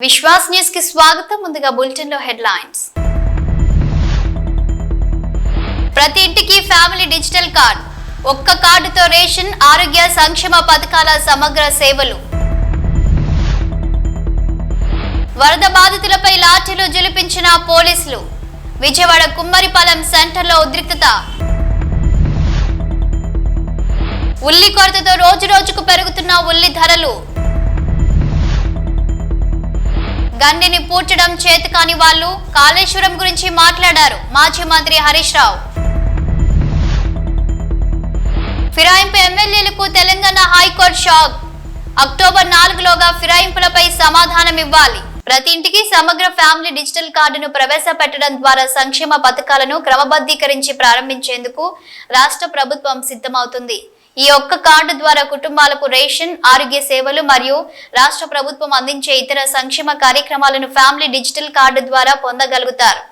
Vishwas news కి స్వాగతం. ముందుగా బులెటిన్ లో హెడ్లైన్స్. ప్రతి ఇంటికి ఫ్యామిలీ డిజిటల్ కార్డ్, ఒక్క కార్డుతో రేషన్, ఆరోగ్య సంక్షేమ పథకాల సమగ్ర సేవలు. వరద బాధితులపై లాఠీలు జులిపించిన పోలీసులు. విజయవాడ కుమ్మరిపాలెం సెంటర్లో ఉద్రిక్తత. ఉల్లి కొరతతో రోజు రోజుకు పెరుగుతున్న ఉల్లి ధరలు. గండిని పూడ్చడం చేతకాని వాళ్లు కాళేశ్వరం గురించి మాట్లాడారు మాజీ మంత్రి హరీష్ రావు. ఫిరాయింపు ఎమ్మెల్యేలకు తెలంగాణ హైకోర్టు షాక్. అక్టోబర్ 4లోగా ఫిరాయింపులపై సమాధానం ఇవ్వాలి. ప్రతి ఇంటికి సమగ్ర ఫ్యామిలీ డిజిటల్ కార్డును ప్రవేశపెట్టడం ద్వారా సంక్షేమ పథకాలను క్రమబద్ధీకరించి ప్రారంభించేందుకు రాష్ట్ర ప్రభుత్వం సిద్ధమవుతుంది. ఈ ఒక్క కార్డు ద్వారా కుటుంబాలకు రేషన్, ఆరోగ్య సేవలు మరియు రాష్ట్ర ప్రభుత్వం అందించే ఇతర సంక్షేమ కార్యక్రమాలను ఫ్యామిలీ డిజిటల్ కార్డు ద్వారా పొందగలుగుతారు.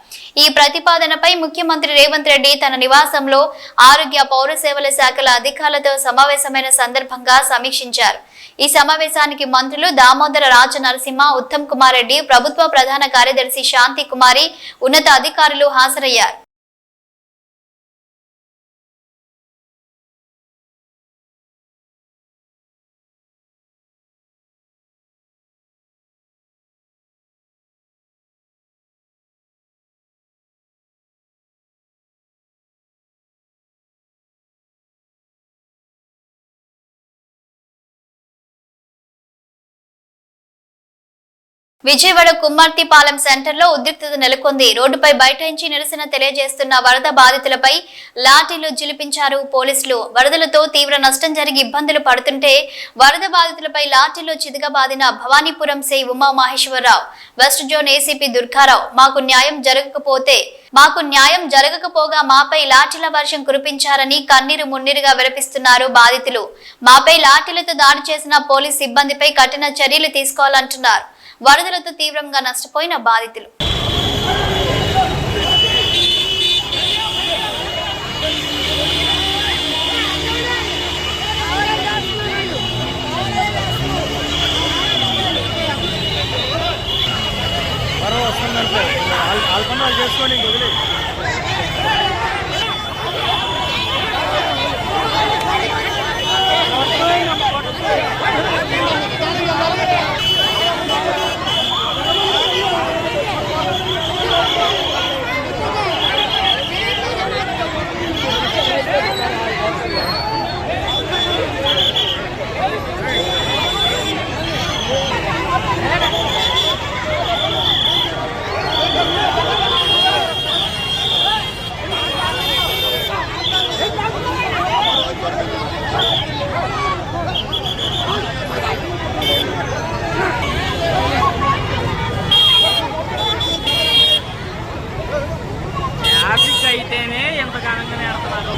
ఈ ప్రతిపాదనపై ముఖ్యమంత్రి రేవంత్ రెడ్డి తన నివాసంలో ఆరోగ్య పౌర సేవల శాఖల అధికారులతో సమావేశమైన సందర్భంగా సమీక్షించారు. ఈ సమావేశానికి మంత్రులు దామోదర రాజ నరసింహ, ఉత్తమ్ కుమార్ రెడ్డి, ప్రభుత్వ ప్రధాన కార్యదర్శి శాంతి కుమారి, ఉన్నత అధికారులు హాజరయ్యారు. విజయవాడ కుమ్మర్తిపాలెం సెంటర్లో ఉద్రిక్తత నెలకొంది. రోడ్డుపై బైఠాయించి నిరసన తెలియజేస్తున్న వరద బాధితులపై లాఠీలు జిలిపించారు పోలీసులు. వరదలతో తీవ్ర నష్టం జరిగి ఇబ్బందులు పడుతుంటే వరద బాధితులపై లాఠీలు చితకబాదిన Bhavanipuram C Uma Maheswararao, west zone ACP Durgarao, మాకు న్యాయం జరగకపోగా మాపై లాఠీల వర్షం కురిపించారని కన్నీరు మున్నీరుగా విలపిస్తున్నారు బాధితులు. మాపై లాఠీలతో దాడి చేసిన పోలీస్ సిబ్బందిపై కఠిన చర్యలు తీసుకోవాలంటున్నారు వరదలతో తీవ్రంగా నష్టపోయిన బాధితులు. అయితేనే ఎంత ఘనంగా నేడుతున్నారు.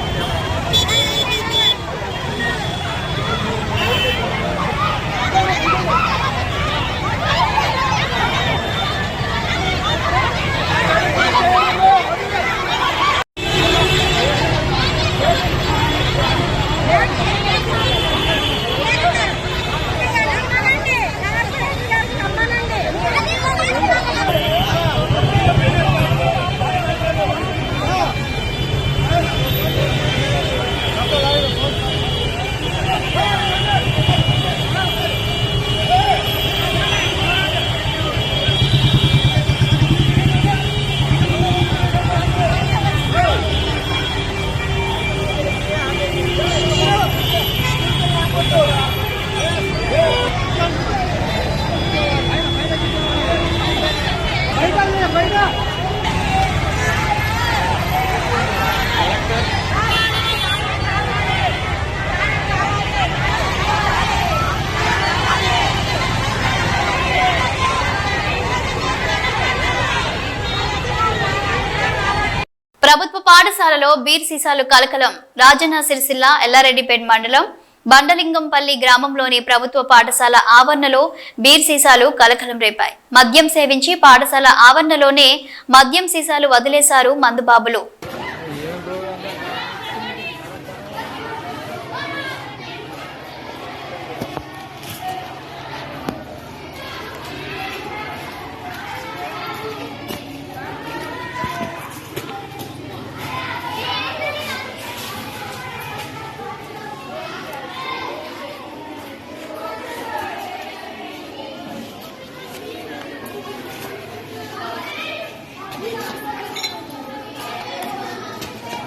ప్రభుత్వ పాఠశాలలో బీర్ సీసాలు కలకలం. రాజన్న సిరిసిల్ల ఎల్లారెడ్డిపేట మండలం బండలింగంపల్లి గ్రామంలోని ప్రభుత్వ పాఠశాల ఆవరణలో బీర్ సీసాలు కలకలం రేపాయి. మద్యం సేవించి పాఠశాల ఆవరణలోనే మద్యం సీసాలు వదిలేశారు మందుబాబులు.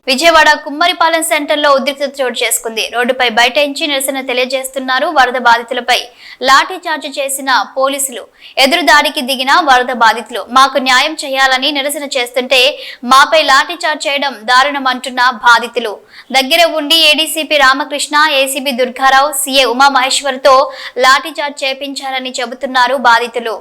విజయవాడ కుమ్మరిపాలెం సెంటర్లో ఉద్రిక్తత చోటు చేసుకుంది. రోడ్డుపై బైఠాయించి నిరసన తెలియజేస్తున్నారు. వరద బాధితులపై లాఠీ చార్జ్ చేసిన పోలీసులు, ఎదురుదాడికి దిగిన వరద బాధితులు. మాకు న్యాయం చేయాలని నిరసన చేస్తుంటే మాపై లాఠీ చార్జ్ చేయడం దారుణమంటున్న బాధితులు. దగ్గర ఉండి ADCP Ramakrishna, ACB Durgarao, CA ఉమామహేశ్వర్తో లాఠీ చార్జ్ చేపించారని చెబుతున్నారు బాధితులు.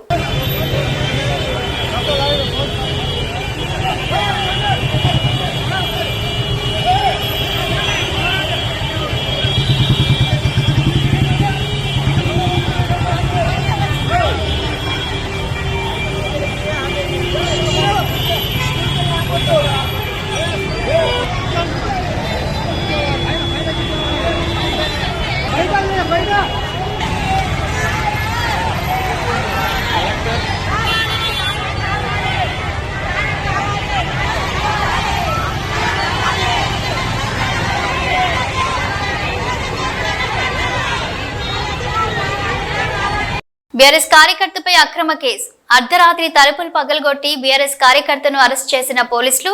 బీఆర్ఎస్ కార్యకర్తపై అక్రమ కేసు. అర్ధరాత్రి తలుపులు పగలగొట్టి బీఆర్ఎస్ కార్యకర్తను అరెస్ట్ చేసిన పోలీసులు.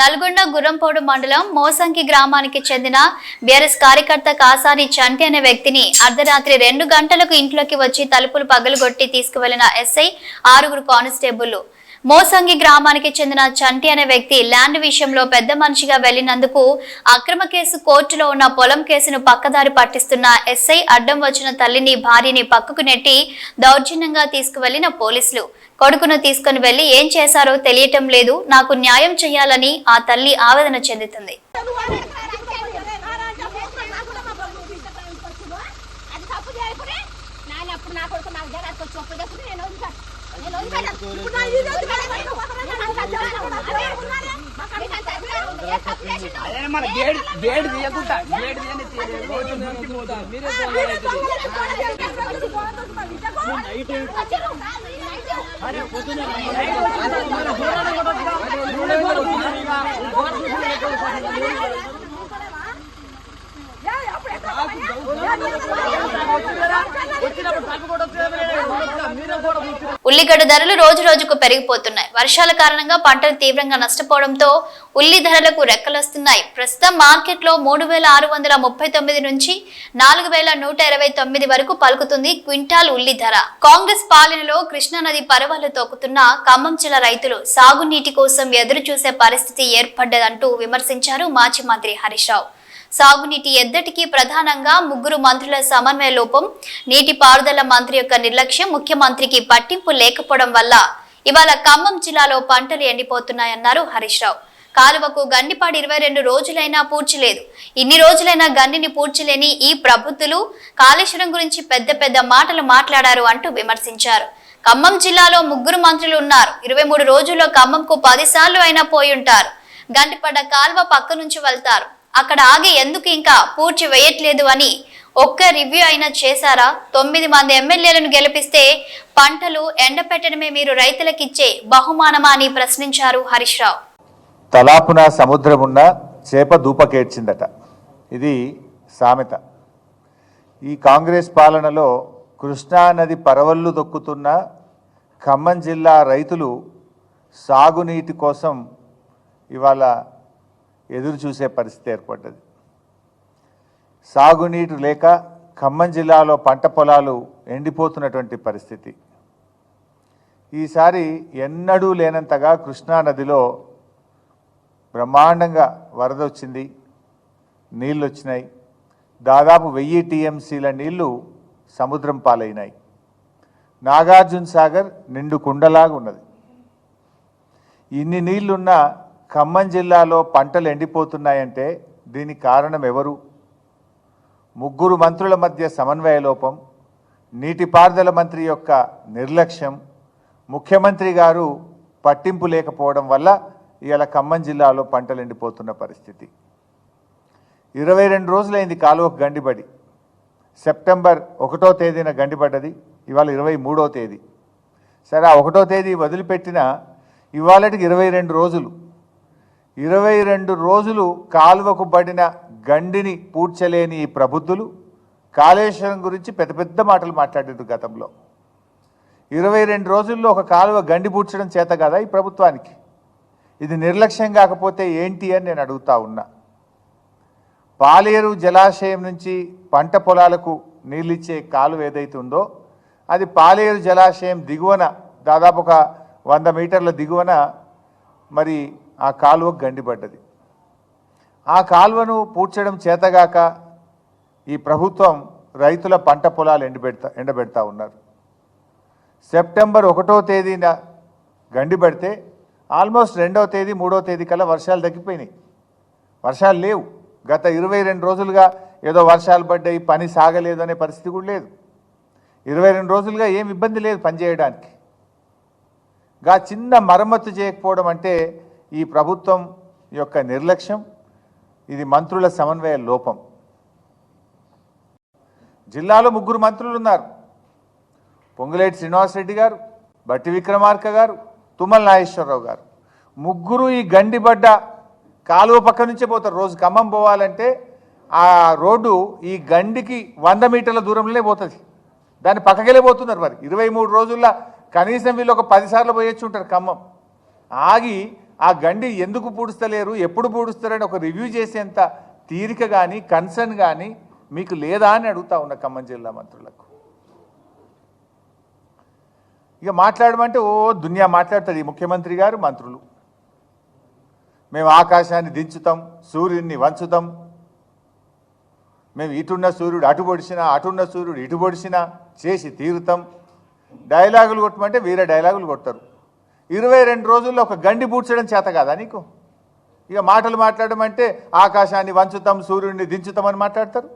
నల్గొండ గుర్రంపోడు మండలం మోసంకి గ్రామానికి చెందిన బీఆర్ఎస్ కార్యకర్త కాసాని చంటి అనే వ్యక్తిని అర్ధరాత్రి 2 గంటలకు ఇంట్లోకి వచ్చి తలుపులు పగలగొట్టి తీసుకువెళ్లిన ఎస్ఐ, 6 కానిస్టేబుళ్లు. మోసంగి గ్రామానికి చెందిన చంటి అనే వ్యక్తి ల్యాండ్ విషయంలో పెద్ద మనిషిగా వెళ్లినందుకు అక్రమ కేసు. కోర్టులో ఉన్న పొలం కేసును పక్కదారి పట్టిస్తున్న ఎస్ఐ అడ్డం వచ్చిన తల్లిని, భార్యని పక్కకు నెట్టి దౌర్జన్యంగా తీసుకువెళ్లిన పోలీసులు. కొడుకును తీసుకుని వెళ్లి ఏం చేశారో తెలియటం లేదు, నాకు న్యాయం చేయాలని ఆ తల్లి ఆవేదన చెందుతుంది. ఉల్లిగడ్డ ధరలు రోజు రోజుకు పెరిగిపోతున్నాయి. వర్షాల కారణంగా పంటలు తీవ్రంగా నష్టపోవడంతో ఉల్లి ధరలకు రెక్కలొస్తున్నాయి. ప్రస్తుతం మార్కెట్లో 3639 నుంచి 4129 వరకు పలుకుతుంది క్వింటాల్ ఉల్లి ధర. కాంగ్రెస్ పాలనలో కృష్ణానది పరవళ్లు తొక్కుతున్న ఖమ్మం జిల్లా రైతులు సాగునీటి కోసం ఎదురు చూసే పరిస్థితి ఏర్పడ్డదంటూ విమర్శించారు మాజీ మంత్రి హరీష్ రావు. సాగునీటి ఎద్దటికి ప్రధానంగా 3 మంత్రుల సమన్వయ లోపం, నీటిపారుదల మంత్రి యొక్క నిర్లక్ష్యం, ముఖ్యమంత్రికి పట్టింపు లేకపోవడం వల్ల ఇవాళ ఖమ్మం జిల్లాలో పంటలు ఎండిపోతున్నాయన్నారు హరీష్ రావు. కాలువకు గండిపాడు 22 రోజులైనా పూడ్చలేదు. ఇన్ని రోజులైనా గండిని పూడ్చలేని ఈ ప్రభుత్వాలు కాళేశ్వరం గురించి పెద్ద పెద్ద మాటలు మాట్లాడారు అంటూ విమర్శించారు. ఖమ్మం జిల్లాలో 3 మంత్రులు ఉన్నారు. 23 రోజుల్లో ఖమ్మంకు 10 సార్లు అయినా పోయి ఉంటారు. గండిపడ్డ కాలువ పక్క నుంచి వెళ్తారు. అక్కడ ఆగి ఎందుకు ఇంకా పూడ్చి వేయట్లేదు అని ఒక్క రివ్యూ అయినా చేశారా? 9 మంది ఎమ్మెల్యేలను గెలిపిస్తే పంటలు ఎండపెట్టడమే మీరు రైతులకిచ్చే బహుమానమా అని ప్రశ్నించారు హరీష్ రావు. తలాపున సముద్రమున్న చేప దూపకేడ్చిందట, ఇది సామెత. ఈ కాంగ్రెస్ పాలనలో కృష్ణానది పరవళ్లు దొక్కుతున్న ఖమ్మం జిల్లా రైతులు సాగునీటి కోసం ఇవాళ ఎదురు చూసే పరిస్థితి ఏర్పడ్డది. సాగునీరు లేక ఖమ్మం జిల్లాలో పంట పొలాలు ఎండిపోతున్నటువంటి పరిస్థితి. ఈసారి ఎన్నడూ లేనంతగా కృష్ణానదిలో బ్రహ్మాండంగా వరద వచ్చింది, నీళ్ళు వచ్చినాయి. దాదాపు 1000 టీఎంసీల నీళ్లు సముద్రం పాలైనాయి. నాగార్జున సాగర్ నిండు కుండలాగా ఉన్నది. ఇన్ని నీళ్లున్న ఖమ్మం జిల్లాలో పంటలు ఎండిపోతున్నాయంటే దీనికి కారణం ఎవరు? 3 మంత్రుల మధ్య సమన్వయ లోపం, నీటిపారుదల మంత్రి యొక్క నిర్లక్ష్యం, ముఖ్యమంత్రి గారు పట్టింపు లేకపోవడం వల్ల ఇవాళ ఖమ్మం జిల్లాలో పంటలు ఎండిపోతున్న పరిస్థితి. 22 రోజులైంది కాలువకు గండిపడి. సెప్టెంబర్ 1వ తేదీన గండిపడ్డది, ఇవాళ 23వ తేదీ. సరే, ఆ 1వ తేదీ వదిలిపెట్టిన ఇవాళకి 22 రోజులు. 22 రోజులు కాలువకు పడిన గండిని పూడ్చలేని ఈ ప్రభుత్వాలు కాళేశ్వరం గురించి పెద్ద పెద్ద మాటలు మాట్లాడారు గతంలో. 22 రోజుల్లో ఒక కాలువ గండి పూడ్చడం చేత కదా ఈ ప్రభుత్వానికి? ఇది నిర్లక్ష్యం కాకపోతే ఏంటి అని నేను అడుగుతా ఉన్నా. పాలేరు జలాశయం నుంచి పంట పొలాలకు నీళ్ళిచ్చే కాలువ ఏదైతే ఉందో అది పాలేరు జలాశయం దిగువన దాదాపు ఒక 100 మీటర్ల దిగువన మరి ఆ కాలువకు గండిపడ్డది. ఆ కాలువను పూడ్చడం చేతగాక ఈ ప్రభుత్వం రైతుల పంట పొలాలు ఎండబెడతా ఉన్నారు. సెప్టెంబర్ 1వ తేదీన గండిపడితే ఆల్మోస్ట్ 2వ తేదీ 3వ తేదీ కల్లా వర్షాలు తగ్గిపోయినాయి. వర్షాలు లేవు. గత 22 రోజులుగా ఏదో వర్షాలు పడ్డాయి, పని సాగలేదు అనే పరిస్థితి కూడా లేదు. 22 రోజులుగా ఏం ఇబ్బంది లేదు పనిచేయడానికి. చిన్న మరమ్మతు చేయకపోవడం అంటే ఈ ప్రభుత్వం యొక్క నిర్లక్ష్యం, ఇది మంత్రుల సమన్వయ లోపం. జిల్లాలో 3 మంత్రులు ఉన్నారు. పొంగులేటి శ్రీనివాసరెడ్డి గారు, బట్టి విక్రమార్క గారు, తుమ్మల నాగేశ్వరరావు గారు. 3 ఈ గండిబడ్డ కాలువ పక్క నుంచే పోతారు. రోజు ఖమ్మం పోవాలంటే ఆ రోడ్డు ఈ గండికి 100 మీటర్ల దూరంలోనే పోతుంది. దాన్ని పక్కకెళ్ళే పోతున్నారు. మరి 23 రోజుల్లో కనీసం వీళ్ళు ఒక 10 సార్లు పోయొచ్చు ఉంటారు ఖమ్మం. ఆగి ఆ గండి ఎందుకు పూడుస్తలేరు, ఎప్పుడు పూడుస్తారని ఒక రివ్యూ చేసేంత తీరిక కానీ కన్సర్న్ కానీ మీకు లేదా అని అడుగుతా ఉన్న ఖమ్మం జిల్లా మంత్రులకు. ఇక మాట్లాడమంటే దునియా మాట్లాడుతుంది ఈ ముఖ్యమంత్రి గారు, మంత్రులు. మేము ఆకాశాన్ని దించుతాం, సూర్యుడిని వంచుతాం, మేము ఇటున్న సూర్యుడు అటు పొడిచినా, అటున్న సూర్యుడు ఇటు పొడిచినా చేసి తీరుతాం. డైలాగులు కొట్టమంటే వీరే డైలాగులు కొడతారు. 22 రోజుల్లో ఒక గండి పూడ్చడం చేత కాదా నీకు? ఇక మాటలు మాట్లాడమంటే ఆకాశాన్ని వంచుతాం, సూర్యుడిని దించుతామని మాట్లాడతారు.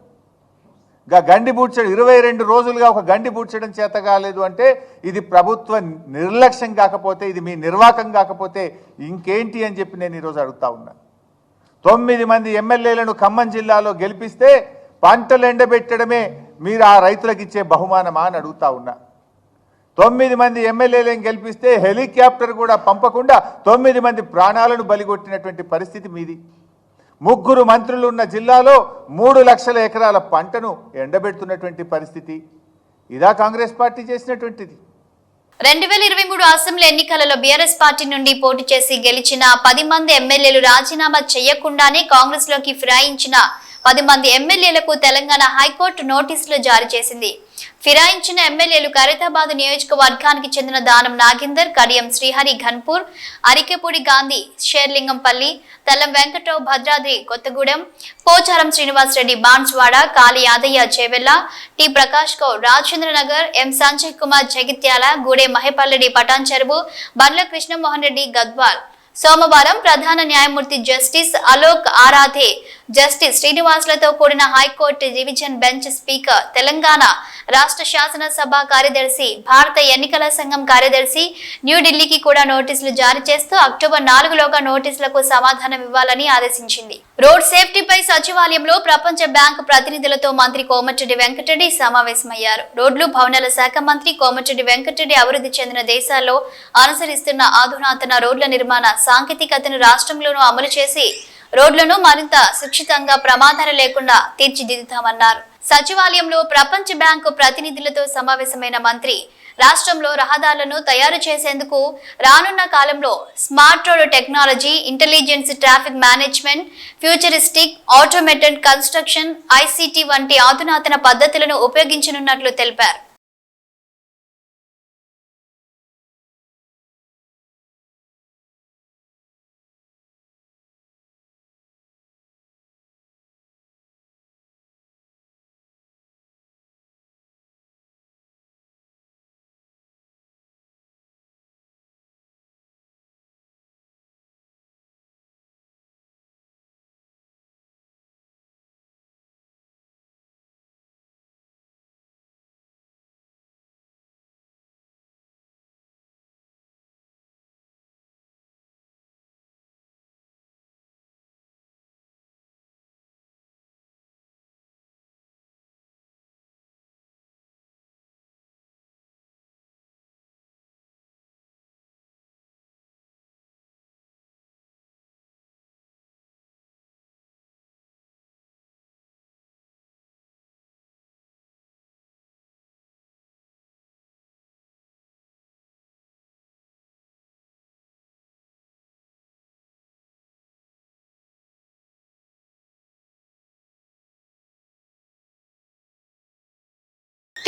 గండి పూడ్చడం 22 రోజులుగా ఒక గండి పూడ్చడం చేత కాలేదు అంటే ఇది ప్రభుత్వ నిర్లక్ష్యం కాకపోతే, ఇది మీ నిర్వాకం కాకపోతే ఇంకేంటి అని చెప్పి నేను ఈరోజు అడుగుతా ఉన్నా. 9 మంది ఎమ్మెల్యేలను ఖమ్మం జిల్లాలో గెలిపిస్తే పంటలు ఎండబెట్టడమే మీరు ఆ రైతులకు ఇచ్చే బహుమానమా అని అడుగుతా ఉన్నా. 9 మంది ఎమ్మెల్యేలను గెలిపిస్తే హెలికాప్టర్ కూడా పంపకుండా 9 మంది ప్రాణాలను బలిగొట్టినటువంటి పరిస్థితి మీది. 3 మంత్రులు ఉన్న జిల్లాలో 3 లక్షల ఎకరాల పంటను ఎండబెడుతున్నటువంటి పరిస్థితి. ఇదా కాంగ్రెస్ పార్టీ చేసినటువంటిది? 2023 అసెంబ్లీ ఎన్నికలలో బీఆర్ఎస్ పార్టీ నుండి పోటీ చేసి గెలిచిన 10 మంది ఎమ్మెల్యేలు రాజీనామా చేయకుండానే కాంగ్రెస్ లోకి ఫిరాయించిన 10 మంది ఎమ్మెల్యేలకు తెలంగాణ హైకోర్టు నోటీసులు జారీ చేసింది. ఫిరాయించిన ఎమ్మెల్యేలు ఖైరతాబాద్ నియోజకవర్గానికి చెందిన దానం నాగేందర్, కడియం శ్రీహరి ఘన్పూర్, అరికెపూడి గాంధీ షేర్లింగంపల్లి, తెల్లం వెంకట్రావు భద్రాద్రి కొత్తగూడెం, పోచారం శ్రీనివాసరెడ్డి బాన్స్వాడ, కాళీ యాదయ్య చేవెళ్ల, టి ప్రకాష్ గౌడ్ రాజేంద్రనగర్, ఎం సంజయ్ కుమార్ జగిత్యాల, గూడే మహేపల్రెడ్డి పటాన్ చెరువు, బండ్ల కృష్ణమోహన్ రెడ్డి గద్వాల్. సోమవారం ప్రధాన న్యాయమూర్తి జస్టిస్ అలోక్ ఆరాధే, జస్టిస్ శ్రీనివాసులతో కూడిన high court division bench speaker, Telangana రాష్ట్ర శాసనసభ కార్యదర్శి, భారత ఎన్నికల సంఘం కార్యదర్శి న్యూఢిల్లీకి కూడా నోటీసులు జారీ చేస్తూ అక్టోబర్ 4లోగా నోటీసులకు సమాధానం ఇవ్వాలని ఆదేశించింది. రోడ్ సేఫ్టీపై సచివాలయంలో ప్రపంచ బ్యాంకు ప్రతినిధులతో మంత్రి కోమటిరెడ్డి వెంకటరెడ్డి సమావేశమయ్యారు. రోడ్లు భవనాల శాఖ మంత్రి కోమటిరెడ్డి వెంకటరెడ్డి అభివృద్ధి చెందిన దేశాల్లో అనుసరిస్తున్న అధునాతన రోడ్ల నిర్మాణ సాంకేతికతను రాష్ట్రంలోనూ అమలు చేసి రోడ్లను మరింత సురక్షితంగా ప్రమాదాలు లేకుండా తీర్చిదిద్దుతామన్నారు. సచివాలయంలో ప్రపంచ బ్యాంకు ప్రతినిధులతో సమావేశమైన మంత్రి రాష్ట్రంలో రహదారులను తయారు చేసేందుకు రానున్న కాలంలో smart road technology, intelligence traffic management, futuristic automated construction, ICT వంటి అధునాతన పద్ధతులను ఉపయోగించనున్నట్లు తెలిపారు.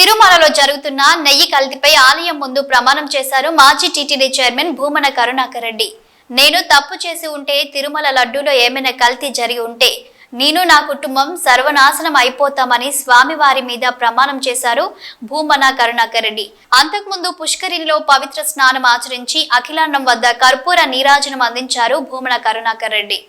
తిరుమలలో జరుగుతున్న నెయ్యి కల్తీపై ఆలయం ముందు ప్రమాణం చేశారు మాజీ టీటీడీ చైర్మన్ భూమన కరుణాకర్ రెడ్డి. నేను తప్పు చేసి ఉంటే, తిరుమల లడ్డూలో ఏమైనా కల్తీ జరిగి ఉంటే నేను నా కుటుంబం సర్వనాశనం అయిపోతామని స్వామివారి మీద ప్రమాణం చేశారు భూమన కరుణాకర్ రెడ్డి. అంతకుముందు పుష్కరిణిలో పవిత్ర స్నానం ఆచరించి అఖిలాండం వద్ద కర్పూర నీరాజనం అందించారు భూమన కరుణాకర్ రెడ్డి.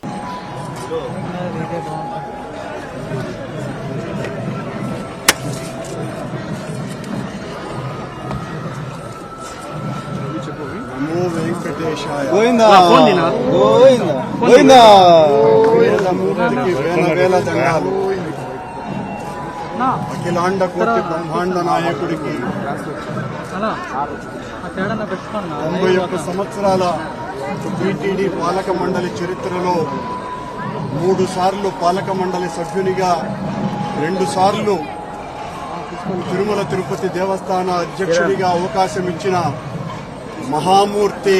గోవిందా గోవిందా గోవిందా మూర్తికి వేల వేల దండాలు. అఖిలాండ కోటి బ్రహ్మాండ నాయకుడికి 91 సంవత్సరాల టీటీడీ పాలక మండలి చరిత్రలో 3 సార్లు పాలక మండలి సభ్యునిగా, 2 సార్లు తిరుమల తిరుపతి దేవస్థాన అధ్యక్షుడిగా అవకాశం ఇచ్చిన మహామూర్తి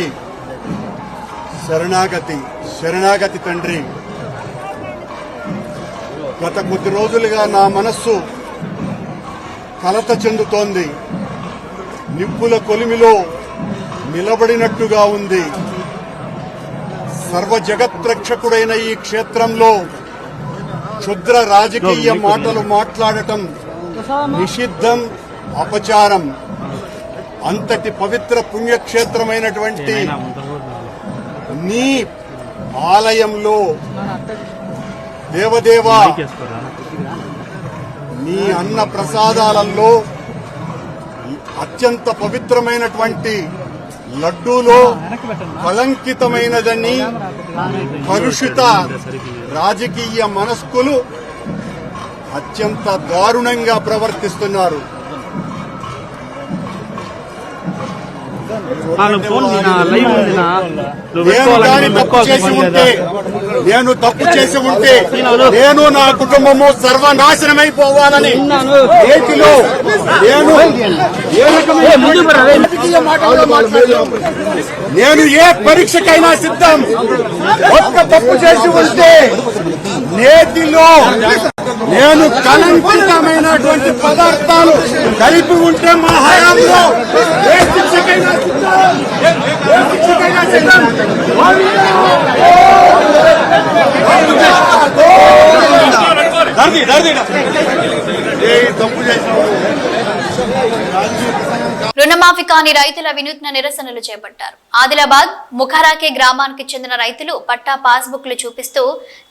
శరణాగతి తండ్రి. గత కొద్ది రోజులుగా నా మనస్సు కలత చెందుతోంది. నిప్పుల కొలిమిలో నిలబడినట్టుగా ఉంది. సర్వ జగత్రక్షకుడైన ఈ క్షేత్రంలో క్షుద్ర రాజకీయ మాటలు మాట్లాడటం నిషిద్ధం, అపచారం. అంతటి పవిత్ర పుణ్యక్షేత్రమైనటువంటి నీ ఆలయంలో దేవదేవా, నీ అన్న ప్రసాదాలలో అత్యంత పవిత్రమైనటువంటి లడ్డూలో కళంకితమైనదని కలుషిత రాజకీయ మనస్కులు అత్యంత దారుణంగా ప్రవర్తిస్తున్నారు. నేను తప్పు చేసి ఉంటే నేను నా కుటుంబము సర్వనాశనమైపోవాలని ఏటిలో నేను ఏ పరీక్షకైనా సిద్ధం. ఒక్క తప్పు చేసి ఉంటే నేతిలో నేను కళంకితమైనటువంటి పదార్థాలు కలిపి ఉంటే మా హయాంలో ఏ శిక్షకైనా సిద్ధం. రుణమాఫీ కాని రైతుల వినూత్న నిరసనలు చేపట్టారు. ఆదిలాబాద్ ముఖరాకే గ్రామానికి చెందిన రైతులు పట్టా పాస్బుక్లు చూపిస్తూ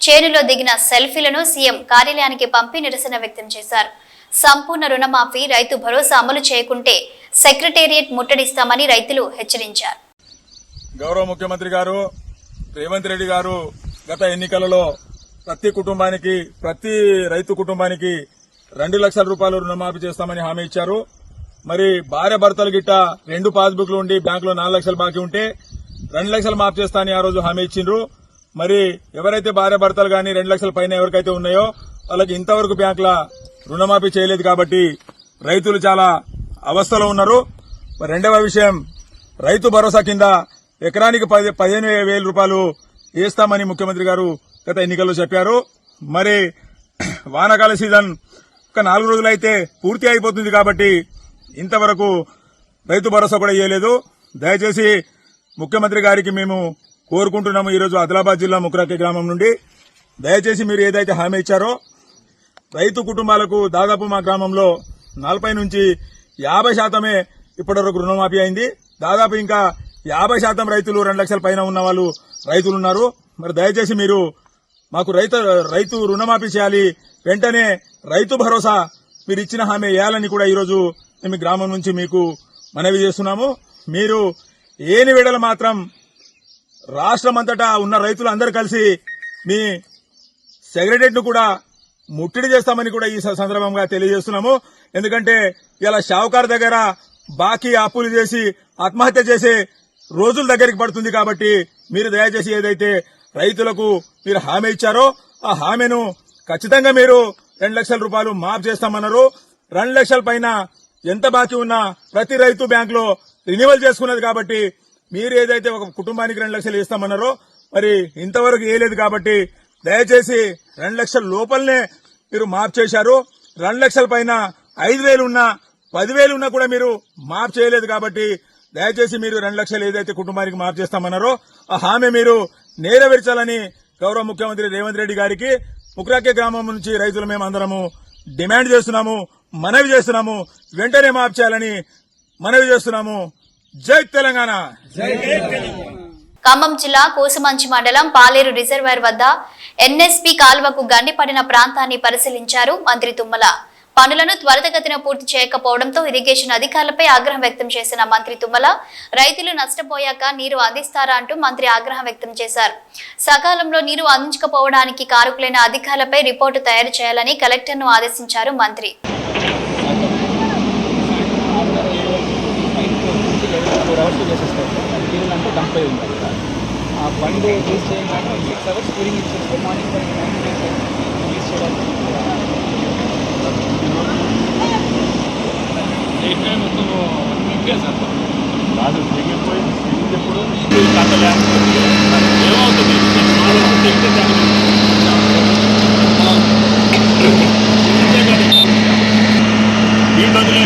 చేనులో దిగిన సెల్ఫీలను సీఎం కార్యాలయానికి పంపి నిరసన వ్యక్తం చేశారు. సంపూర్ణ రుణమాఫీ, రైతు భరోసా అమలు చేయకుంటే సెక్రటేరియట్ ముట్టడిస్తామని రైతులు హెచ్చరించారు. గౌరవ ముఖ్యమంత్రి గారు రేవంత్ రెడ్డి గారు గత ఎన్నికలలో ప్రతి రైతు కుటుంబానికి 2 లక్షల రూపాయలు రుణమాఫీ చేస్తామని హామీ ఇచ్చారు. మరి భార్య భర్తలు గిట్ట 2 పాస్బుక్లు ఉండి బ్యాంకులో 4 లక్షలు బాకీ ఉంటే 2 లక్షలు మాఫీ చేస్తా అని ఆ రోజు హామీ ఇచ్చిండ్రు. మరి ఎవరైతే భార్య భర్తలు గాని 2 లక్షల పైన ఎవరికైతే ఉన్నాయో వాళ్ళకి ఇంతవరకు బ్యాంకుల రుణమాఫీ చేయలేదు కాబట్టి రైతులు చాలా అవస్థలో ఉన్నారు. మరి రెండవ విషయం, రైతు భరోసా కింద ఎకరానికి 15,000 రూపాయలు వేస్తామని ముఖ్యమంత్రి గారు గత ఎన్నికల్లో చెప్పారు. మరి వానాకాల సీజన్ ఒక 4 రోజులైతే పూర్తి అయిపోతుంది కాబట్టి ఇంతవరకు రైతు భరోసా కూడా ఇవ్వలేదు. దయచేసి ముఖ్యమంత్రి గారికి మేము కోరుకుంటున్నాము. ఈరోజు ఆదిలాబాద్ జిల్లా ముఖరాకే గ్రామం నుండి దయచేసి మీరు ఏదైతే హామీ ఇచ్చారో రైతు కుటుంబాలకు దాదాపు మా గ్రామంలో 40 నుంచి 50% ఇప్పటివరకు రుణమాఫీ అయింది. దాదాపు ఇంకా 50% రైతులు 2 లక్షల పైన ఉన్న వాళ్ళు రైతులు ఉన్నారు. మరి దయచేసి మీరు మాకు రైతు రుణమాఫీ చేయాలి. వెంటనే రైతు భరోసా మీరు ఇచ్చిన హామీ వేయాలని కూడా ఈరోజు మేము గ్రామం నుంచి మీకు మనవి చేస్తున్నాము. మీరు ఏని వేడలు మాత్రం రాష్ట్రమంతటా ఉన్న రైతులందరూ కలిసి మీ సెక్రటేరియట్ ను కూడా ముట్టడి చేస్తామని కూడా ఈ సందర్భంగా తెలియజేస్తున్నాము. ఎందుకంటే ఇలా షావుకార్ దగ్గర బాకీ అప్పులు చేసి ఆత్మహత్య చేసే రోజుల దగ్గరికి పడుతుంది. కాబట్టి మీరు దయచేసి ఏదైతే రైతులకు మీరు హామీ ఇచ్చారో ఆ హామీను ఖచ్చితంగా మీరు 2 లక్షల రూపాయలు మాఫ్ చేస్తామన్నారు. 2 లక్షల పైన ఎంత బాకీ ఉన్నా ప్రతి రైతు బ్యాంకులో రినివల్ చేసుకున్నది కాబట్టి మీరు ఏదైతే ఒక కుటుంబానికి 2 లక్షలు ఇస్తామన్నారో మరి ఇంతవరకు వేయలేదు. కాబట్టి దయచేసి 2 లక్షల లోపలనే మీరు మాఫ్ చేశారు. 2 లక్షల పైన 5,000 ఉన్నా 10,000 ఉన్నా కూడా మీరు మాఫ్ చేయలేదు. కాబట్టి దయచేసి మీరు 2 లక్షలు ఏదైతే కుటుంబానికి మాఫ్ చేస్తామన్నారో ఆ హామీ మీరు నెరవేర్చాలని గౌరవ ముఖ్యమంత్రి రేవంత్ రెడ్డి గారికి ముక్రాకే గ్రామం నుంచి రైతులు మేము అందరము డిమాండ్ చేస్తున్నాము, మనవి చేస్తున్నాము. వెంటనే మాఫ్ చేయాలని మనవి చేస్తున్నాము. జై తెలంగాణ. ఖమ్మం జిల్లా కూసుమంచి మండలం పాలేరు రిజర్వాయర్ వద్ద ఎన్ఎస్పి కాలువకు గండిపడిన ప్రాంతాన్ని పరిశీలించారు మంత్రి తుమ్మల. పనులను త్వరితగతిన పూర్తి చేయకపోవడంతో ఇరిగేషన్ అధికారులపై ఆగ్రహం వ్యక్తం చేసిన మంత్రి తుమ్మల రైతులు నష్టపోయాక నీరు అందిస్తారా అంటూ మంత్రి ఆగ్రహం వ్యక్తం చేశారు. సకాలంలో నీరు అందించకపోవడానికి కారకులైన అధికారులపై రిపోర్టు తయారు చేయాలని కలెక్టర్ను ఆదేశించారు మంత్రి. బండి యూజ్ చేయగానే 6 అవర్స్ క్యూరింగ్ ఇచ్చేస్తే మార్నింగ్ యూజ్ చేయడానికి కాదు తెగిపోయి ఎప్పుడు ఏమవుతుంది ఈ బదులు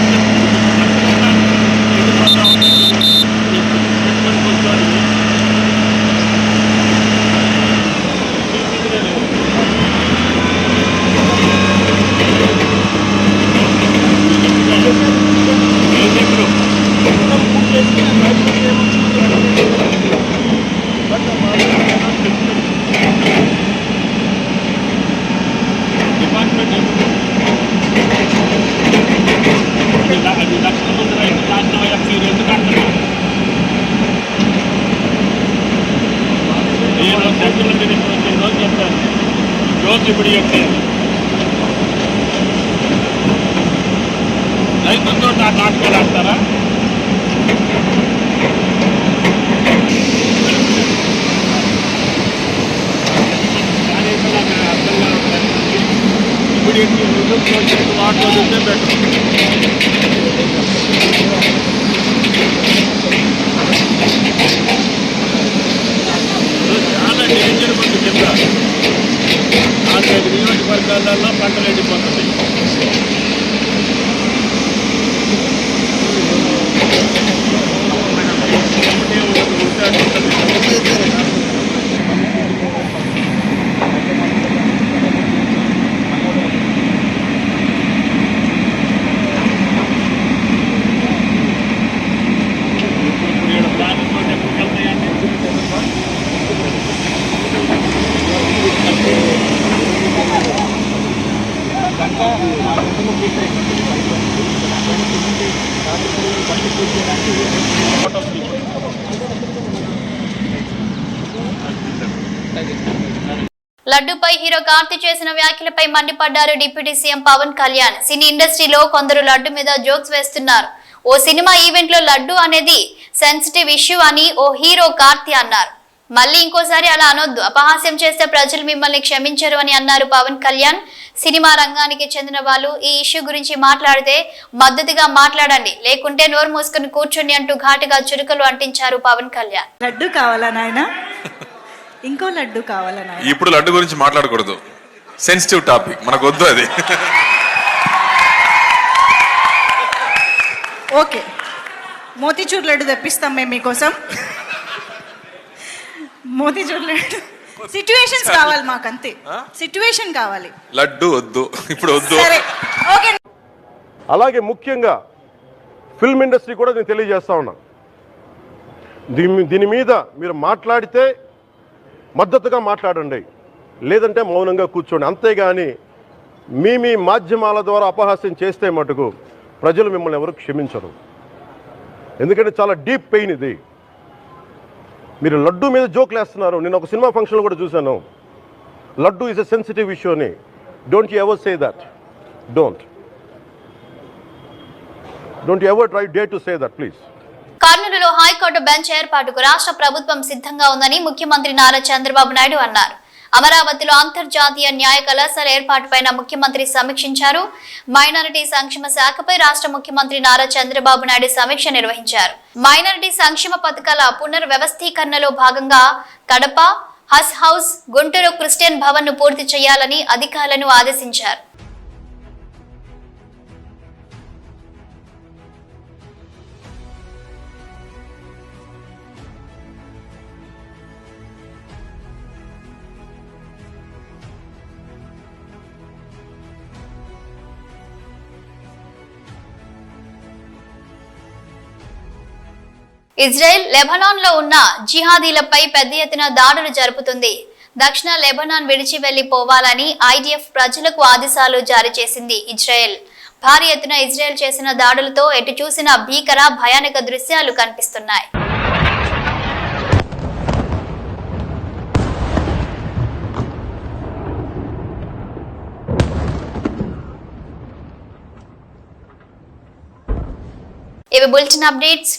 ఇప్పుడు రైతులతో నాటకాలు ఆడతారా? ఇప్పుడు వాటిలో చూస్తే బెటర్. చాలా డేంజర్ ఉంది కింద. 4-5 నియోజకవర్గాలలో పంటలు ఎండిపోతుంది. లడ్డూపై హీరో కార్తీ చేసిన వ్యాఖ్యలపై మండిపడ్డారు డిప్యూటీ సీఎం పవన్ కళ్యాణ్. సినీ ఇండస్ట్రీలో కొందరు లడ్డు మీద జోక్స్ వేస్తున్నారు. ఓ సినిమా ఈవెంట్ లో లడ్డు అనేది సెన్సిటివ్ ఇష్యూ అని ఓ హీరో కార్తీ అన్నారు. మళ్ళీ ఇంకోసారి అలా అనొద్దు, అపహాస్యం చేస్తే ప్రజలు మిమ్మల్ని క్షమించరు అని అన్నారు పవన్ కళ్యాణ్. సినిమా రంగానికి చెందిన వాళ్ళు ఈ ఇష్యూ గురించి మాట్లాడితే మద్దతుగా మాట్లాడండి, లేకుంటే నోరు మూసుకుని కూర్చోండి అంటూ ఘాటుగా చురుకలు అంటించారు పవన్ కళ్యాణ్. లడ్డు కావాలా నాయనా? ఇంకో లడ్డు కావాలా నాయనా? ఇప్పుడు లడ్డు గురించి మాట్లాడకూడదు, సెన్సిటివ్ టాపిక్, మనకు వద్దు అది. ఓకే, మోతీచూర్ లడ్డు తెప్పిస్తాం మేము మీకోసం. మోతీచూర్ లడ్డు సిట్యుయేషన్స్ కావాలి మాకు, అంతే. సిట్యుయేషన్ కావాలి, లడ్డు వద్దు, ఇప్పుడు వద్దు. సరే ఓకే. అలాగే ముఖ్యంగా ఫిల్మ్ ఇండస్ట్రీ కూడా నేను తెలియజేస్తా ఉన్నా, దీని మీద మీరు మాట్లాడితే మద్దతుగా మాట్లాడండి, లేదంటే మౌనంగా కూర్చోండి. అంతేగాని మీ మాధ్యమాల ద్వారా అపహాస్యం చేస్తే మటుకు ప్రజలు మిమ్మల్ని ఎవరు క్షమించరు. ఎందుకంటే చాలా డీప్ పెయిన్ ఇది. మీరు లడ్డు మీద జోక్లు వేస్తున్నారు. నేను ఒక సినిమా ఫంక్షన్లో కూడా చూశాను, laddu is a sensitive issue అని. Don't you ever say that. Don't you ever try day to say that please. కర్నూలులో హైకోర్టు బెంచ్ ఏర్పాటుకు రాష్ట్ర ప్రభుత్వం సిద్ధంగా ఉందని ముఖ్యమంత్రి నారా చంద్రబాబు నాయుడు అన్నారు. అమరావతిలో అంతర్జాతీయ న్యాయ కళాశాల ఏర్పాటుపై ముఖ్యమంత్రి సమీక్షించారు. మైనారిటీ సంక్షేమ శాఖపై రాష్ట్ర ముఖ్యమంత్రి నారా చంద్రబాబు నాయుడు సమీక్ష నిర్వహించారు. మైనారిటీ సంక్షేమ పథకాల పునర్వ్యవస్థీకరణలో భాగంగా Kadapa, has house, Guntur Christian Bhavan ను పూర్తి చేయాలని అధికారులను ఆదేశించారు. ఇజ్రాయెల్ లెబనాన్ లో ఉన్న జిహాదీలపై పెద్ద ఎత్తున దాడులు జరుపుతుంది. దక్షిణ లెబనాన్ విడిచి వెళ్లిపోవాలని ఐడిఎఫ్ ప్రజలకు ఆదేశాలు జారీ చేసింది. ఇజ్రాయెల్ భారీ ఎత్తున ఇజ్రాయెల్ చేసిన దాడులతో ఎటు చూసిన భీకర భయానక దృశ్యాలు కనిపిస్తున్నాయి. ఇవి బులెటిన్ అప్డేట్స్.